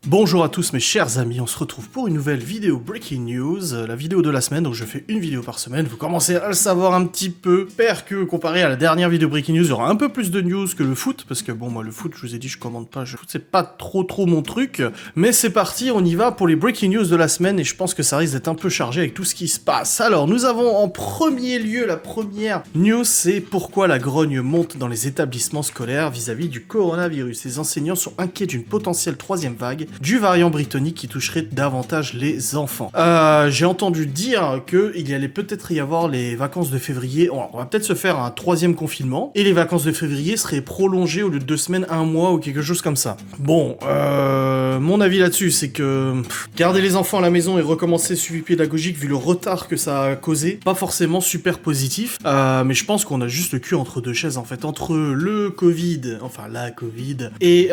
Bonjour à tous mes chers amis, on se retrouve pour une nouvelle vidéo Breaking News, la vidéo de la semaine, donc je fais une vidéo par semaine, vous commencez à le savoir un petit peu. J'espère que comparé à la dernière vidéo Breaking News, il y aura un peu plus de news que le foot, parce que bon moi le foot je vous ai dit je commande pas, le foot c'est pas trop mon truc, mais c'est parti, on y va pour les Breaking News de la semaine et je pense que ça risque d'être un peu chargé avec tout ce qui se passe. Alors nous avons en premier lieu la première news, c'est pourquoi la grogne monte dans les établissements scolaires vis-à-vis du coronavirus. Les enseignants sont inquiets d'une potentielle troisième vague du variant britannique qui toucherait davantage les enfants. J'ai entendu dire qu'il allait peut-être y avoir les vacances de février. On va peut-être se faire un troisième confinement et les vacances de février seraient prolongées au lieu de 2 semaines, 1 mois ou quelque chose comme ça. Bon, mon avis là-dessus, c'est que garder les enfants à la maison et recommencer le suivi pédagogique vu le retard que ça a causé, pas forcément super positif. Mais je pense qu'on a juste le cul entre deux chaises en fait, entre le Covid, enfin la Covid et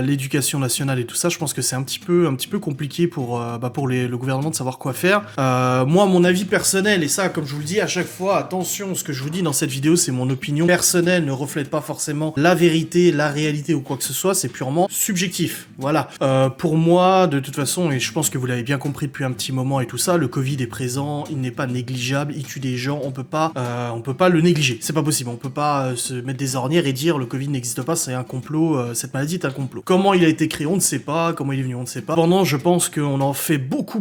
l'éducation nationale et tout ça. Je pense que c'est un petit peu compliqué pour le gouvernement de savoir quoi faire. Moi, mon avis personnel, et ça, comme je vous le dis à chaque fois, attention, ce que je vous dis dans cette vidéo, c'est mon opinion personnelle, ne reflète pas forcément la vérité, la réalité ou quoi que ce soit, c'est purement subjectif. Voilà. Pour moi, de toute façon, et je pense que vous l'avez bien compris depuis un petit moment et tout ça, le Covid est présent, il n'est pas négligeable, il tue des gens, on peut pas le négliger. C'est pas possible. On peut pas se mettre des ornières et dire le Covid n'existe pas, c'est un complot, cette maladie est un complot. Comment il a été créé, on ne sait pas. Comment il est venu, on ne sait pas. Cependant, je pense qu'on en fait beaucoup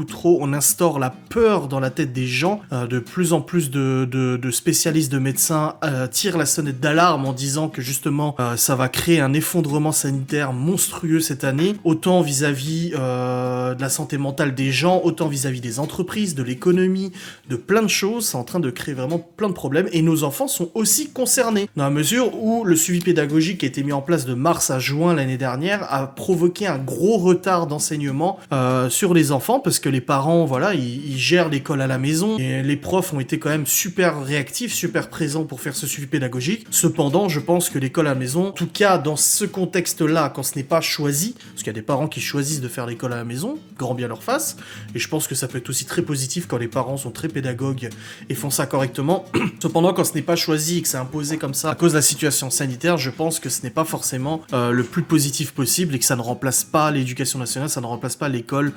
trop. On instaure la peur dans la tête des gens. De plus en plus de spécialistes, de médecins tirent la sonnette d'alarme en disant que justement ça va créer un effondrement sanitaire monstrueux cette année, autant vis-à-vis de la santé mentale des gens, autant vis-à-vis des entreprises, de l'économie, de plein de choses. C'est en train de créer vraiment plein de problèmes et nos enfants sont aussi concernés dans la mesure où le suivi pédagogique qui a été mis en place de mars à juin l'année dernière a provoqué un gros retard d'enseignement sur les enfants parce que les parents, voilà, ils gèrent l'école à la maison et les profs ont été quand même super réactifs, super présents pour faire ce suivi pédagogique. Cependant, je pense que l'école à la maison, en tout cas dans ce contexte-là, quand ce n'est pas choisi, parce qu'il y a des parents qui choisissent de faire l'école à la maison, grand bien leur face, et je pense que ça peut être aussi très positif quand les parents sont très pédagogues et font ça correctement. Cependant, quand ce n'est pas choisi et que c'est imposé comme ça à cause de la situation sanitaire, je pense que ce n'est pas forcément le plus positif possible et que ça ne remplace pas l'éducation nationale, ça ne remplace pas l'école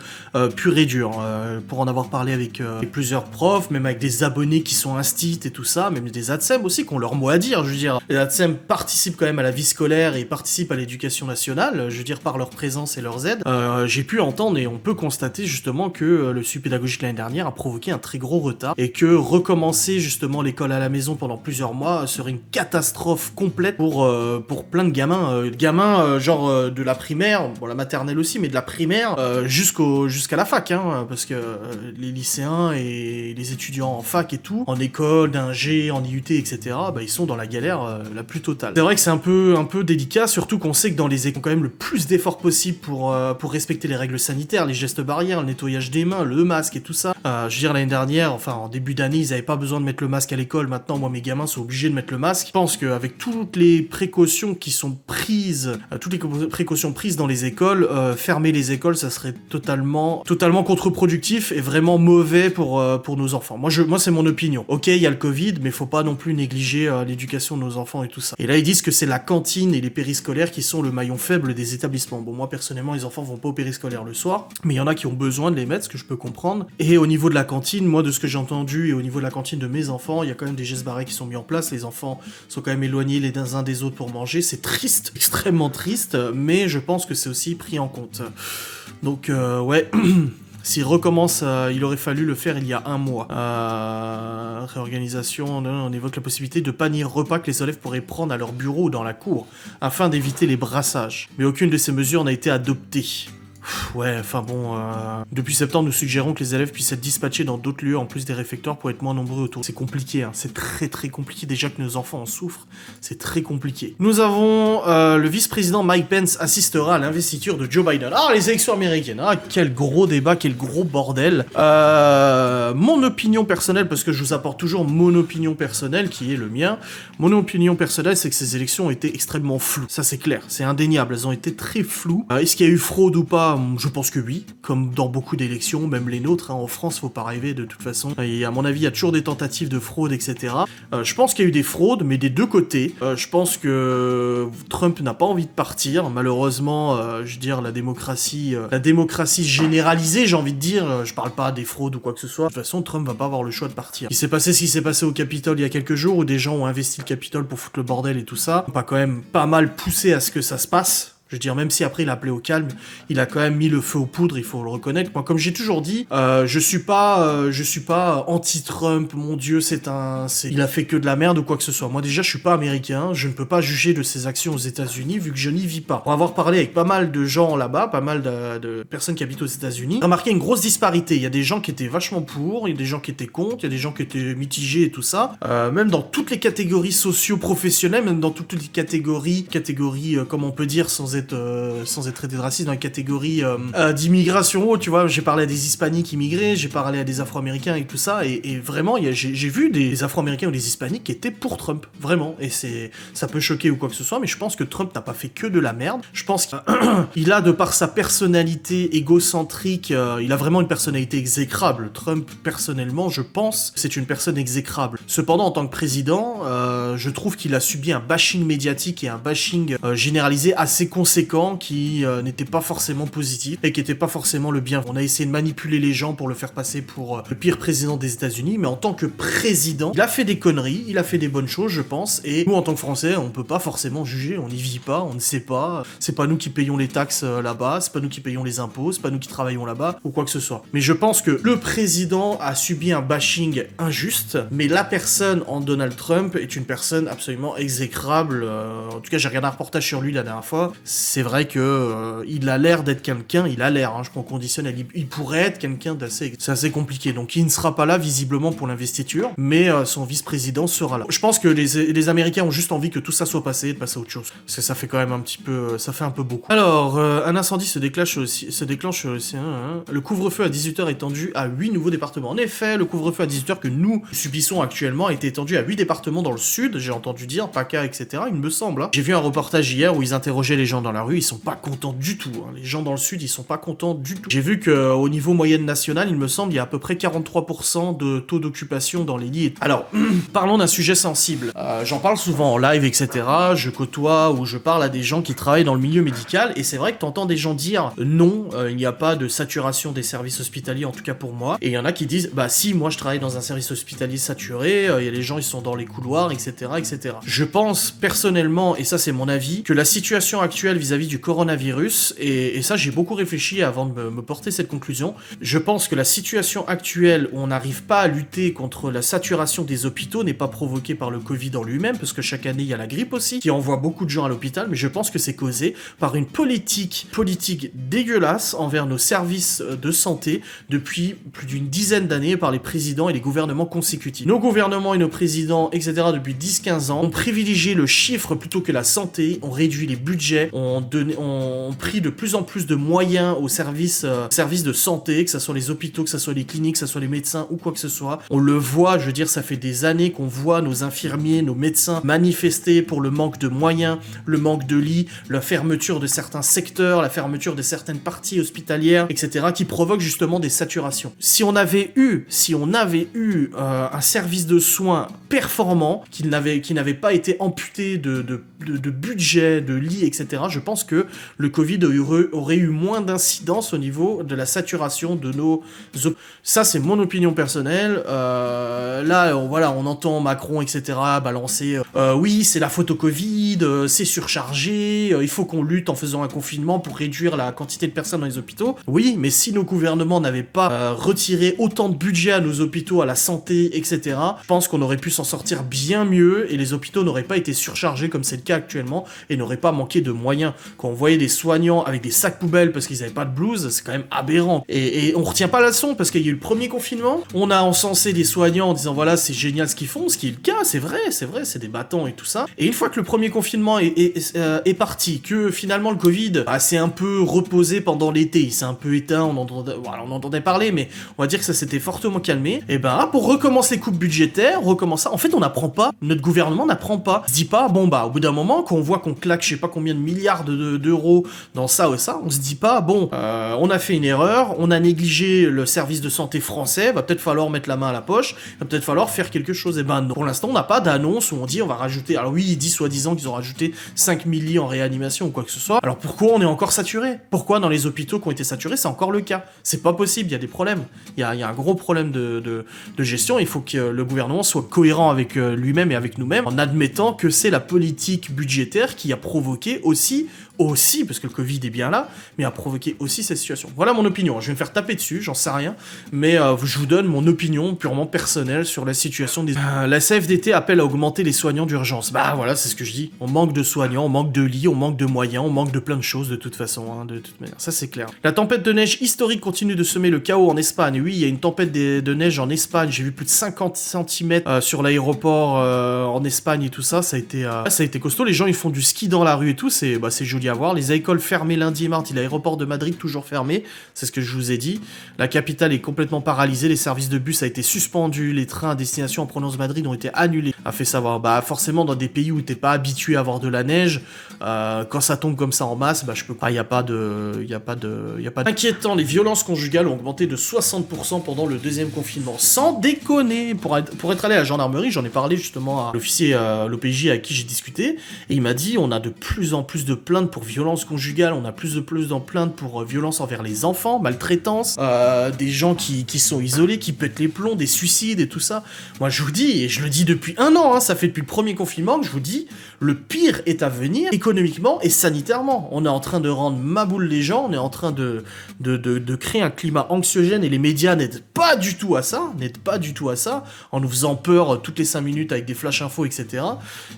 pure et dure. Pour en avoir parlé avec plusieurs profs, même avec des abonnés qui sont instits et tout ça, même des ATSEM aussi, qui ont leur mot à dire, je veux dire. Les ATSEM participent quand même à la vie scolaire et participent à l'éducation nationale, je veux dire, par leur présence et leurs aides. J'ai pu entendre et on peut constater justement que le suivi pédagogique l'année dernière a provoqué un très gros retard et que recommencer justement l'école à la maison pendant plusieurs mois serait une catastrophe complète pour plein de gamins, genre de la primaire, bon la maternelle aussi, mais de la primaire jusqu'à la fac, hein, parce que les lycéens et les étudiants en fac et tout, en école, d'ingé, en IUT, etc., bah ils sont dans la galère la plus totale. C'est vrai que c'est un peu délicat, surtout qu'on sait que dans les écoles, quand même le plus d'efforts possible pour respecter les règles sanitaires, les gestes barrières, le nettoyage des mains, le masque et tout ça. Je veux dire, l'année dernière, enfin en début d'année, ils avaient pas besoin de mettre le masque à l'école. Maintenant, moi, mes gamins sont obligés de mettre le masque. Je pense qu'avec toutes les précautions qui sont prises, dans les écoles, fermer les écoles, ça serait totalement contre-productif et vraiment mauvais pour nos enfants. Moi, c'est mon opinion. Ok, il y a le Covid, mais faut pas non plus négliger l'éducation de nos enfants et tout ça. Et là, ils disent que c'est la cantine et les périscolaires qui sont le maillon faible des établissements. Bon, moi, personnellement, les enfants vont pas au périscolaire le soir, mais il y en a qui ont besoin de les mettre, ce que je peux comprendre. Et au niveau de la cantine, moi, de ce que j'ai entendu, et au niveau de la cantine de mes enfants, il y a quand même des gestes barrières qui sont mis en place. Les enfants sont quand même éloignés les uns des autres pour manger. C'est triste, extrêmement triste, mais je pense que c'est aussi pris en compte. Donc, ouais... S'il recommence, il aurait fallu le faire il y a 1 mois. Réorganisation, on évoque la possibilité de panier repas que les élèves pourraient prendre à leur bureau ou dans la cour, afin d'éviter les brassages. Mais aucune de ces mesures n'a été adoptée. Ouais, enfin bon, depuis septembre, nous suggérons que les élèves puissent être dispatchés dans d'autres lieux en plus des réfectoires pour être moins nombreux autour. C'est compliqué, hein, c'est très compliqué. Déjà que nos enfants en souffrent, c'est très compliqué. Nous avons le vice-président Mike Pence assistera à l'investiture de Joe Biden. Ah, les élections américaines, ah, quel gros débat, quel gros bordel. Mon opinion personnelle, parce que je vous apporte toujours mon opinion personnelle, qui est le mien. Mon opinion personnelle, c'est que ces élections ont été extrêmement floues. Ça, c'est clair, c'est indéniable, elles ont été très floues. Est-ce qu'il y a eu fraude ou pas? ça, je pense que oui, comme dans beaucoup d'élections, même les nôtres, hein, en France, faut pas rêver de toute façon. Et à mon avis, il y a toujours des tentatives de fraude, etc. Je pense qu'il y a eu des fraudes, mais des deux côtés. Je pense que Trump n'a pas envie de partir. Malheureusement, je veux dire, la démocratie généralisée, j'ai envie de dire, je parle pas des fraudes ou quoi que ce soit. De toute façon, Trump va pas avoir le choix de partir. Il s'est passé ce qui s'est passé au Capitole il y a quelques jours, où des gens ont investi le Capitole pour foutre le bordel et tout ça. On a quand même pas mal poussé à ce que ça se passe. Je veux dire, même si après il a appelé au calme, il a quand même mis le feu aux poudres, il faut le reconnaître. Moi, comme j'ai toujours dit, je suis pas anti-Trump, mon Dieu, il a fait que de la merde ou quoi que ce soit. Moi déjà, je suis pas américain, je ne peux pas juger de ses actions aux États-Unis vu que je n'y vis pas. Pour avoir parlé avec pas mal de gens là-bas, pas mal de personnes qui habitent aux États-Unis, j'ai remarqué une grosse disparité. Il y a des gens qui étaient vachement pour, il y a des gens qui étaient contre, il y a des gens qui étaient mitigés et tout ça. Même dans toutes les catégories socio-professionnelles, même dans toutes les catégories, comme on peut dire, sans être traité de raciste, dans la catégorie d'immigration, tu vois, j'ai parlé à des hispaniques immigrés, j'ai parlé à des afro-américains et tout ça, et vraiment, j'ai vu des afro-américains ou des hispaniques qui étaient pour Trump, vraiment, et ça peut choquer ou quoi que ce soit, mais je pense que Trump n'a pas fait que de la merde. Je pense qu'il a, de par sa personnalité égocentrique, il a vraiment une personnalité exécrable. Trump, personnellement, je pense que c'est une personne exécrable. Cependant, en tant que président, je trouve qu'il a subi un bashing médiatique et un bashing généralisé assez conséquent qui n'était pas forcément positif et qui était pas forcément le bien. On a essayé de manipuler les gens pour le faire passer pour le pire président des États-Unis, mais en tant que président, il a fait des conneries, il a fait des bonnes choses, je pense, et nous, en tant que Français, on peut pas forcément juger, on n'y vit pas, on ne sait pas, c'est pas nous qui payons les taxes là-bas, c'est pas nous qui payons les impôts, c'est pas nous qui travaillons là-bas, ou quoi que ce soit. Mais je pense que le président a subi un bashing injuste, mais la personne en Donald Trump est une personne absolument exécrable. En tout cas, j'ai regardé un reportage sur lui la dernière fois. C'est vrai que il a l'air d'être quelqu'un, je prends conditionnel, il pourrait être quelqu'un c'est assez compliqué, donc il ne sera pas là visiblement pour l'investiture, mais son vice-président sera là. Je pense que les Américains ont juste envie que tout ça soit passé et de passer à autre chose, parce que ça fait quand même un petit peu, ça fait un peu beaucoup. Alors, un incendie se déclenche aussi, le couvre-feu à 18h est étendu à 8 nouveaux départements. En effet, le couvre-feu à 18h que nous subissons actuellement a été étendu à 8 départements dans le sud, j'ai entendu dire, PACA, etc., il me semble. Hein. J'ai vu un reportage hier où ils interrogeaient les gens dans la rue, ils sont pas contents du tout. Hein. Les gens dans le sud, ils sont pas contents du tout. J'ai vu qu'au niveau moyenne nationale, il me semble, il y a à peu près 43% de taux d'occupation dans les lits. Alors, parlons d'un sujet sensible. J'en parle souvent en live, etc. Je côtoie ou je parle à des gens qui travaillent dans le milieu médical, et c'est vrai que t'entends des gens dire non, il n'y a pas de saturation des services hospitaliers, en tout cas pour moi. Et il y en a qui disent, bah si, moi je travaille dans un service hospitalier saturé, il y a les gens, ils sont dans les couloirs, etc., etc. Je pense personnellement, et ça c'est mon avis, que la situation actuelle vis-à-vis du coronavirus, et ça j'ai beaucoup réfléchi avant de me porter cette conclusion, je pense que la situation actuelle où on n'arrive pas à lutter contre la saturation des hôpitaux n'est pas provoquée par le Covid en lui-même, parce que chaque année il y a la grippe aussi, qui envoie beaucoup de gens à l'hôpital, mais je pense que c'est causé par une politique dégueulasse envers nos services de santé depuis plus d'une dizaine d'années par les présidents et les gouvernements consécutifs. Nos gouvernements et nos présidents, etc., depuis 10-15 ans, ont privilégié le chiffre plutôt que la santé, ont réduit les budgets, ont pris de plus en plus de moyens aux services de santé, que ce soit les hôpitaux, que ce soit les cliniques, que ce soit les médecins ou quoi que ce soit. On le voit, je veux dire, ça fait des années qu'on voit nos infirmiers, nos médecins manifester pour le manque de moyens, le manque de lits, la fermeture de certains secteurs, la fermeture de certaines parties hospitalières, etc., qui provoquent justement des saturations. Si on avait eu un service de soins performant, qui n'avait pas été amputé de budget, de lits, etc., je pense que le Covid aurait eu moins d'incidence au niveau de la saturation de nos... Ça, c'est mon opinion personnelle. Là, on entend Macron, etc., balancer oui, c'est la faute au Covid, c'est surchargé, il faut qu'on lutte en faisant un confinement pour réduire la quantité de personnes dans les hôpitaux. Oui, mais si nos gouvernements n'avaient pas retiré autant de budget à nos hôpitaux, à la santé, etc., je pense qu'on aurait pu s'en sortir bien mieux et les hôpitaux n'auraient pas été surchargés comme c'est le cas actuellement et n'auraient pas manqué de moyens. Quand on voyait des soignants avec des sacs poubelles parce qu'ils n'avaient pas de blouse, c'est quand même aberrant. Et on retient pas la leçon parce qu'il y a eu le premier confinement, on a encensé des soignants en disant voilà, c'est génial ce qu'ils font, ce qui est le cas, c'est vrai, c'est des bâtons et tout ça. Et une fois que le premier confinement est parti, que finalement le Covid s'est un peu reposé pendant l'été, il s'est un peu éteint, on entendait parler, mais on va dire que ça s'était fortement calmé, et pour recommencer les coupes budgétaires, en fait on n'apprend pas, notre gouvernement n'apprend pas. Il se dit pas, bon bah, au bout d'un moment, quand on voit qu'on claque je sais pas combien de milliards d'euros dans ça ou ça, on se dit pas, bon, on a fait une erreur, on a négligé le service de santé français, va peut-être falloir mettre la main à la poche, va peut-être falloir faire quelque chose. Et ben non. Pour l'instant, on n'a pas d'annonce où on dit on va rajouter. Alors oui, ils disent soi-disant qu'ils ont rajouté 5000 lits en réanimation ou quoi que ce soit. Alors pourquoi on est encore saturé? Pourquoi dans les hôpitaux qui ont été saturés, c'est encore le cas? C'est pas possible, il y a des problèmes. Il y a un gros problème de gestion. Il faut que le gouvernement soit cohérent avec lui-même et avec nous-mêmes en admettant que c'est la politique budgétaire qui a provoqué aussi, parce que le Covid est bien là, mais a provoqué aussi cette situation. Voilà mon opinion. Je vais me faire taper dessus, j'en sais rien, mais je vous donne mon opinion purement personnelle sur la situation des... la CFDT appelle à augmenter les soignants d'urgence. Bah voilà, c'est ce que je dis. On manque de soignants, on manque de lits, on manque de moyens, on manque de plein de choses de toute façon, hein, de toute manière. Ça c'est clair. La tempête de neige historique continue de semer le chaos en Espagne. Oui, il y a une tempête de neige en Espagne. J'ai vu plus de 50 cm sur l'aéroport en Espagne et tout ça. Ça a été costaud. Les gens ils font du ski dans la rue et tout. C'est joli à voir. Les écoles fermées lundi et mardi. L'aéroport de Madrid toujours fermé. C'est ce que je vous ai dit. La capitale est complètement paralysée. Les services de bus a été suspendus. Les trains à destination en provenance de Madrid ont été annulés. A fait savoir. Bah forcément dans des pays où t'es pas habitué à avoir de la neige, quand ça tombe comme ça en masse, bah je peux pas. Il y a pas de. Inquiétant. Les violences conjugales ont augmenté de 60% pendant le deuxième confinement. Sans déconner. Pour être allé à la gendarmerie, j'en ai parlé justement à l'officier, l'OPJ à qui j'ai discuté, et il m'a dit on a de plus en plus de plaintes pour violences conjugales, on a plus de plaintes pour violences envers les enfants, maltraitance, des gens qui sont isolés, qui pètent les plombs, des suicides et tout ça. Moi je vous dis, et je le dis depuis un an, hein, ça fait depuis le premier confinement que je vous dis, le pire est à venir économiquement et sanitairement. On est en train de rendre maboule les gens, on est en train de créer un climat anxiogène et les médias n'aident pas du tout à ça, en nous faisant peur toutes les 5 minutes avec des flash infos, etc.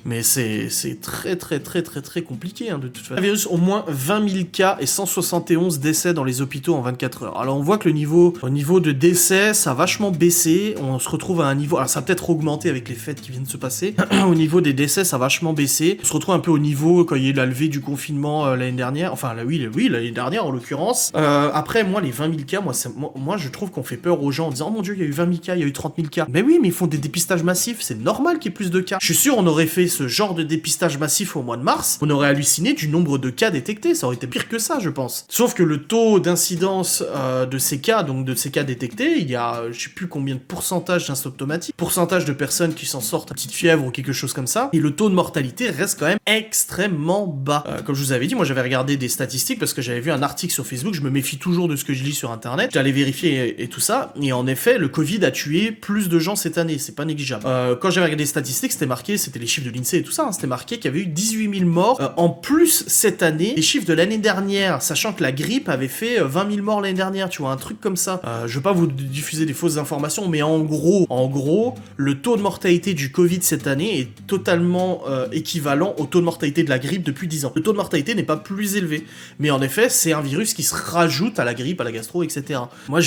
Mais c'est très compliqué hein, de toute façon. Le virus, au moins 20 000 cas et 171 décès dans les hôpitaux en 24 heures. Alors on voit que au niveau de décès, ça a vachement baissé. On se retrouve à un niveau... Alors ça a peut-être augmenté avec les fêtes qui viennent de se passer. Au niveau des décès, ça a vachement baissé. On se retrouve un peu au niveau quand il y a eu la levée du confinement l'année dernière. Enfin, oui, l'année dernière en l'occurrence. Après, moi, les 20 000 cas, moi je trouve qu'on fait peur aux gens en disant « Oh mon Dieu, il y a eu 20 000 cas, il y a eu 30 000 cas. » Mais oui, mais ils font des dépistages massifs. C'est normal qu'il y ait plus de cas. Je suis sûr, on aurait fait ce genre de dépistage massif au mois de mars. On aurait halluciné du nombre de cas détectés. Ça aurait été pire que ça, je pense. Sauf que le taux d'incidence de ces cas, donc de ces cas détectés, il y a je sais plus combien de pourcentage d'asymptomatiques, pourcentage de personnes qui s'en sortent, petite fièvre ou quelque chose comme ça, et le taux de mortalité reste quand même extrêmement bas. Comme je vous avais dit, moi j'avais regardé des statistiques parce que j'avais vu un article sur Facebook, je me méfie toujours de ce que je lis sur internet, j'allais vérifier et tout ça, et en effet, le Covid a tué plus de gens cette année, c'est pas négligeable. Quand j'avais regardé les statistiques, c'était marqué, c'était les chiffres de l'INSEE et tout ça, hein, c'était marqué qu'il y avait eu 18 000 morts en plus cette année, les chiffres de l'année dernière, sachant que la grippe avait fait 20 000 morts l'année dernière, tu vois, un truc comme ça. Je veux pas vous diffuser des fausses informations, mais en gros, le taux de mortalité du Covid cette année est totalement équivalent au taux de mortalité de la grippe depuis 10 ans. Le taux de mortalité n'est pas plus élevé, mais en effet, c'est un virus qui se rajoute à la grippe, à la gastro, etc. Moi,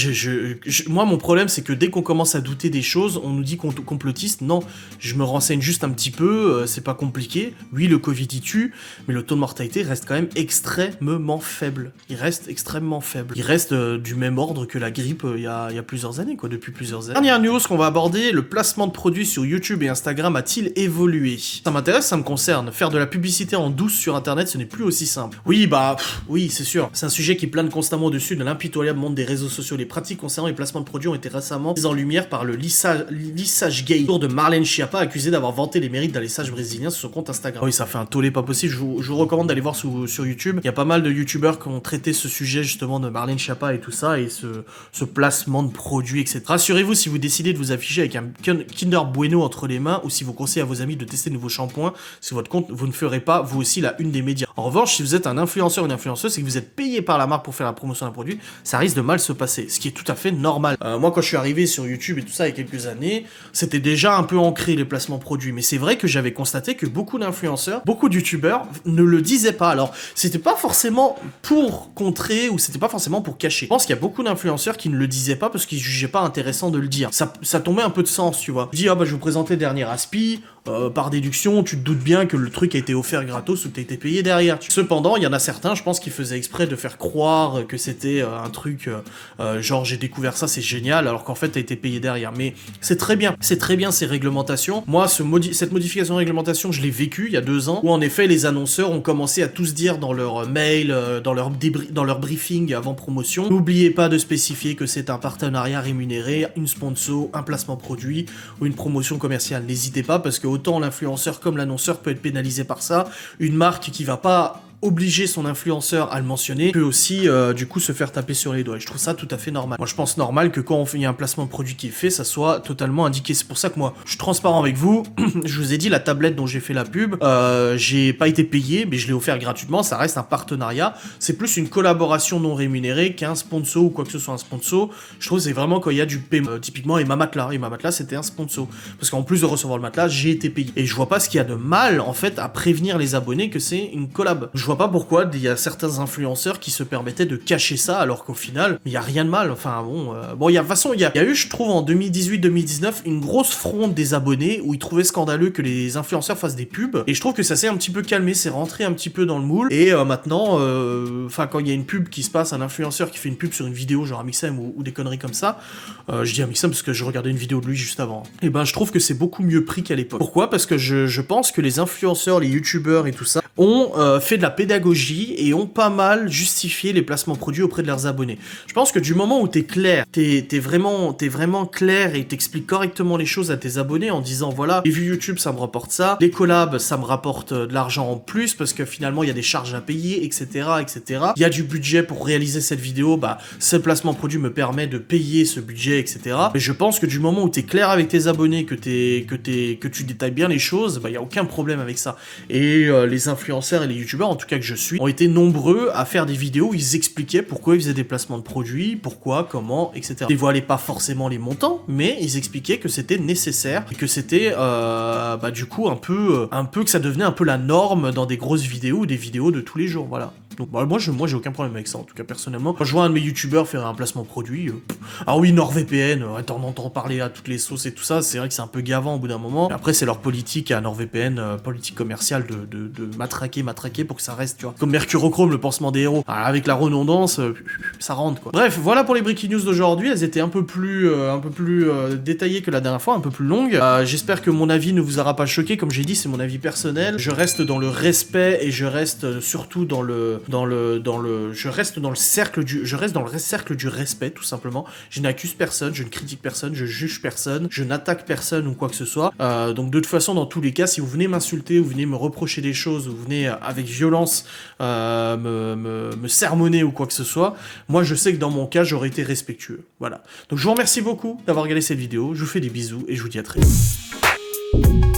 moi mon problème, c'est que dès qu'on commence à douter des choses, on nous dit qu'on complotiste. Non, je me renseigne juste un petit peu, c'est pas compliqué. Oui, le Covid y tue, mais le taux de mortalité reste quand même extrêmement faible. Il reste extrêmement faible. Il reste du même ordre que la grippe il y a plusieurs années, quoi, depuis plusieurs années. Dernière news qu'on va aborder, le placement de produits sur YouTube et Instagram a-t-il évolué? Ça m'intéresse, ça me concerne. Faire de la publicité en douce sur Internet, ce n'est plus aussi simple. Oui, oui, c'est sûr. C'est un sujet qui plane constamment au-dessus de l'impitoyable monde des réseaux sociaux. Les pratiques concernant les placements de produits ont été récemment mises en lumière par le lissage gay autour de Marlène Schiappa, accusée d'avoir vanté les mérites d'un lissage brésilien sur son compte Instagram. Oui, ça fait un tollé pas possible. Je vous recommande d'aller voir sur YouTube. Il y a pas mal de youtubeurs qui ont traité ce sujet justement de Marlène Schiappa et tout ça, et ce placement de produits, etc. Rassurez-vous, si vous décidez de vous afficher avec un Kinder Bueno entre les mains, ou si vous conseillez à vos amis de tester de nouveaux shampoings sur votre compte, vous ne ferez pas, vous aussi, la une des médias. En revanche, si vous êtes un influenceur ou une influenceuse et que vous êtes payé par la marque pour faire la promotion d'un produit, ça risque de mal se passer, ce qui est tout à fait normal. Moi, quand je suis arrivé sur YouTube et tout ça il y a quelques années, c'était déjà un peu ancré les placements produits, mais c'est vrai que j'avais constaté que beaucoup d'influenceurs, beaucoup de youtubeurs ne le disaient pas. Alors, c'était pas forcément pour contrer ou c'était pas forcément pour cacher. Je pense qu'il y a beaucoup d'influenceurs qui ne le disaient pas parce qu'ils jugeaient pas intéressant de le dire. Ça tombait un peu de sens, tu vois. Je dis, je vais vous présenter le dernier Aspi, par déduction, tu te doutes bien que le truc a été offert gratos ou t'as été payé derrière. Cependant, il y en a certains, je pense, qui faisaient exprès de faire croire que c'était un truc genre j'ai découvert ça, c'est génial, alors qu'en fait t'as été payé derrière. Mais c'est très bien ces réglementations. moi, cette modification de réglementation, je l'ai vécue il y a 2 ans, où en effet, les annonceurs ont commencé à tous dire dans leur mail, dans leur briefing avant promotion, n'oubliez pas de spécifier que c'est un partenariat rémunéré, une sponsor, un placement produit ou une promotion commerciale. N'hésitez pas, parce que autant l'influenceur comme l'annonceur peut être pénalisé par ça, une marque qui va pas obliger son influenceur à le mentionner peut aussi du coup se faire taper sur les doigts. Et je trouve ça tout à fait normal. Moi je pense normal que quand il y a un placement de produit qui est fait, ça soit totalement indiqué. C'est pour ça que moi je suis transparent avec vous. Je vous ai dit, la tablette dont j'ai fait la pub, j'ai pas été payé, mais je l'ai offert gratuitement. Ça reste un partenariat. C'est plus une collaboration non rémunérée qu'un sponsor ou quoi que ce soit un sponsor. Je trouve que c'est vraiment quand il y a du paiement. Typiquement Emma Matelas. Emma Matelas c'était un sponsor. Parce qu'en plus de recevoir le matelas, j'ai été payé. Et je vois pas ce qu'il y a de mal en fait à prévenir les abonnés que c'est une collab. Je vois pas pourquoi il y a certains influenceurs qui se permettaient de cacher ça alors qu'au final il y a rien de mal. Enfin bon, il y a de toute façon il y a eu, je trouve, en 2018-2019 une grosse fronde des abonnés où ils trouvaient scandaleux que les influenceurs fassent des pubs, et je trouve que ça s'est un petit peu calmé, c'est rentré un petit peu dans le moule, et maintenant enfin quand il y a une pub qui se passe, un influenceur qui fait une pub sur une vidéo genre Amixem ou des conneries comme ça, je dis Amixem parce que je regardais une vidéo de lui juste avant, et ben je trouve que c'est beaucoup mieux pris qu'à l'époque. Pourquoi? Parce que je pense que les influenceurs, les youtubeurs et tout ça ont fait de la pédagogie et ont pas mal justifié les placements produits auprès de leurs abonnés. Je pense que du moment où t'es clair, t'es vraiment clair et t'expliques correctement les choses à tes abonnés en disant voilà, les vues YouTube ça me rapporte ça, les collabs ça me rapporte de l'argent en plus parce que finalement il y a des charges à payer, etc., etc. Il y a du budget pour réaliser cette vidéo, bah ce placement produit me permet de payer ce budget, etc. Mais je pense que du moment où t'es clair avec tes abonnés, que tu détailles bien les choses, bah il y a aucun problème avec ça. Et les influenceurs et les youtubeurs, en tout cas que je suis, ont été nombreux à faire des vidéos où ils expliquaient pourquoi ils faisaient des placements de produits, pourquoi, comment, etc. Ils dévoilaient pas forcément les montants, mais ils expliquaient que c'était nécessaire et que c'était bah du coup un peu que ça devenait un peu la norme dans des grosses vidéos ou des vidéos de tous les jours, voilà. Donc bah, moi j'ai aucun problème avec ça, en tout cas personnellement. Quand je vois un de mes youtubeurs faire un placement produit, ah oui, NordVPN, on entend parler à toutes les sauces et tout ça, c'est vrai que c'est un peu gavant au bout d'un moment. Et après c'est leur politique à NordVPN, politique commerciale de matraquer pour que ça reste, tu vois. Comme Mercurochrome, le pansement des héros. Alors, avec la redondance, ça rentre quoi. Bref, voilà pour les Breaking News d'aujourd'hui, elles étaient un peu plus détaillées que la dernière fois, un peu plus longues. J'espère que mon avis ne vous aura pas choqué, comme j'ai dit, c'est mon avis personnel. Je reste dans le respect et je reste surtout je reste dans le cercle du respect, tout simplement. Je n'accuse personne, je ne critique personne, je juge personne, je n'attaque personne ou quoi que ce soit. Donc de toute façon, dans tous les cas, si vous venez m'insulter, vous venez me reprocher des choses, vous venez avec violence me sermonner ou quoi que ce soit, moi je sais que dans mon cas, j'aurais été respectueux. Voilà. Donc je vous remercie beaucoup d'avoir regardé cette vidéo, je vous fais des bisous et je vous dis à très vite.